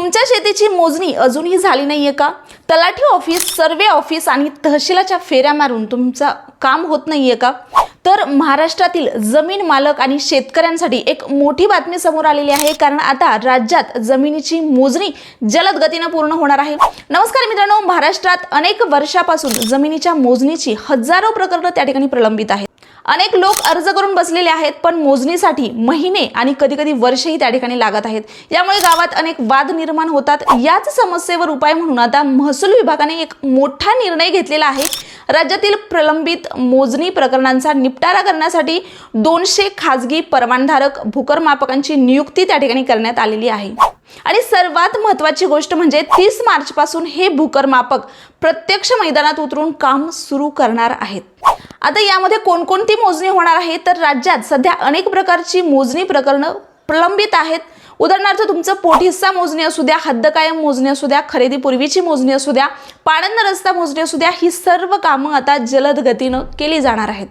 तुमच्या शेतीची मोजणी अजूनही झाली नाहीये का? तलाठी ऑफिस, सर्वे ऑफिस आणि तहसीलाच्या फेऱ्या मारून तुमचं काम होत नाहीये का? तर महाराष्ट्रातील जमीन मालक आणि शेतकऱ्यांसाठी एक मोठी बातमी समोर आलेली आहे, कारण आता राज्यात जमिनीची मोजणी जलद गतीने पूर्ण होणार आहे. नमस्कार मित्रांनो, महाराष्ट्रात अनेक वर्षापासून जमिनीच्या मोजणीची हजारो प्रकरणे त्या ठिकाणी प्रलंबित आहेत. अनेक लोक अर्ज करून बसलेले आहेत, पण मोजणीसाठी महिने आणि कधी-कधी वर्षही त्या ठिकाणी लागत आहेत. यामुळे गावात अनेक वाद निर्माण होतात. याच समस्येवर उपाय म्हणून आता महसूल विभागाने एक मोठा निर्णय घेतलेला आहे. राज्यातील प्रलंबित मोजणी प्रकरणांचा निपटारा करण्यासाठी 200 खाजगी परवानाधारक भूकरमापकांची नियुक्ती त्या ठिकाणी करण्यात आलेली आहे. आणि सर्वात महत्त्वाची गोष्ट म्हणजे 30 मार्च पासून हे भूकरमापक प्रत्यक्ष मैदानात उतरून काम सुरू करणार आहेत. आता यामध्ये कोणकोणती मोजणी होणार आहे, तर राज्यात सध्या अनेक प्रकारची मोजणी प्रकरणं प्रलंबित आहेत. उदाहरणार्थ तुमचं पोटहिस्सा मोजणी असू द्या, हद्दकायम मोजणी असू द्या, खरेदीपूर्वीची मोजणी असू द्या, पाणंद रस्ता मोजणी असू द्या, ही सर्व कामं आता जलद गतीनं केली जाणार आहेत.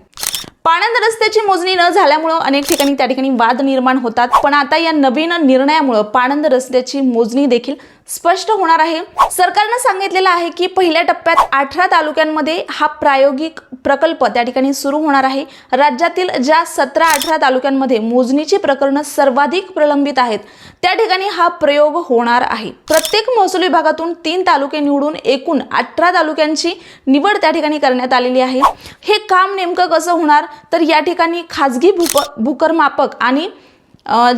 पाणंद रस्त्याची मोजणी न झाल्यामुळे अनेक ठिकाणी त्या ठिकाणी वाद निर्माण होतात, पण आता या नवीन निर्णयामुळे पाणंद रस्त्याची मोजणी देखील स्पष्ट होणार आहे. सरकारने सांगितलेलं आहे की पहिल्या टप्प्यात 18 तालुक्यांमध्ये हा प्रायोगिक प्रकल्प त्या ठिकाणी सुरू होणार आहे. राज्यातील ज्या 17-18 तालुक्यांमध्ये मोजणीची प्रकरणं सर्वाधिक प्रलंबित आहेत, त्या ठिकाणी हा प्रयोग होणार आहे. प्रत्येक महसूल विभागातून 3 तालुके निवडून एकूण 18 तालुक्यांची निवड त्या ठिकाणी करण्यात आलेली आहे. हे काम नेमकं कसं होणार, तर या ठिकाणी खाजगी भूकरमापक आणि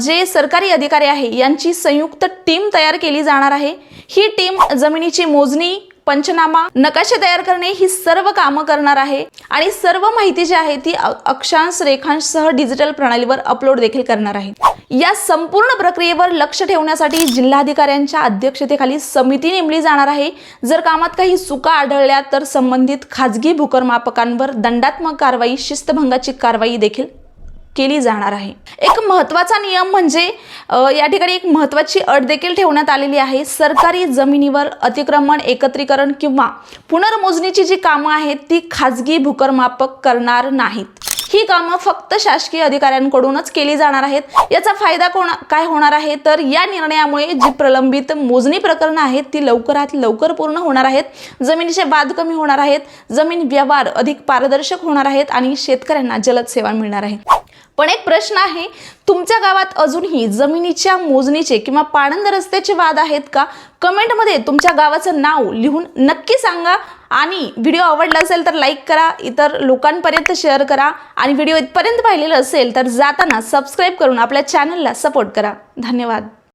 जे सरकारी अधिकारी आहे यांची संयुक्त टीम तयार केली जाणार आहे. ही टीम जमिनीची मोजणी, पंचनामा, नकाशे तयार करणे ही सर्व कामं करणार आहे आणि सर्व माहिती जी आहे ती अक्षांश रेखांशसह डिजिटल प्रणालीवर अपलोड देखील करणार आहे. या संपूर्ण प्रक्रियेवर लक्ष ठेवण्यासाठी जिल्हाधिकाऱ्यांच्या अध्यक्षतेखाली समिती नेमली जाणार आहे. जर कामात काही चुका आढळल्या तर संबंधित खाजगी भूकरमापकांवर दंडात्मक कारवाई, शिस्तभंगाची कारवाई देखील केली जाणार आहे. एक महत्त्वाचा नियम म्हणजे या ठिकाणी एक महत्त्वाची अट देखील ठेवण्यात आलेली आहे. सरकारी जमिनीवर अतिक्रमण, एकत्रीकरण किंवा पुनर्मोजणीची जी कामं आहेत ती खाजगी भूकरमापक करणार नाहीत. ही कामं फक्त शासकीय अधिकाऱ्यांकडूनच केली जाणार आहेत. याचा फायदा काय होणार आहे, तर या निर्णयामुळे जी प्रलंबित मोजणी प्रकरणं आहेत ती लवकरात लवकर पूर्ण होणार आहेत. जमिनीचे वाद कमी होणार आहेत, जमीन व्यवहार अधिक पारदर्शक होणार आहेत आणि शेतकऱ्यांना जलद सेवा मिळणार आहे. पण एक प्रश्न आहे, तुमच्या गावात अजूनही जमिनीच्या मोजणीचे किंवा पाणंद रस्त्याचे वाद आहेत का? कमेंटमध्ये तुमच्या गावाचं नाव लिहून नक्की सांगा. आणि व्हिडिओ आवडला असेल तर लाईक करा, इतर लोकांपर्यंत शेअर करा आणि व्हिडिओ इथपर्यंत पाहिलेला असेल तर जाताना सबस्क्राईब करून आपल्या चॅनलला सपोर्ट करा. धन्यवाद.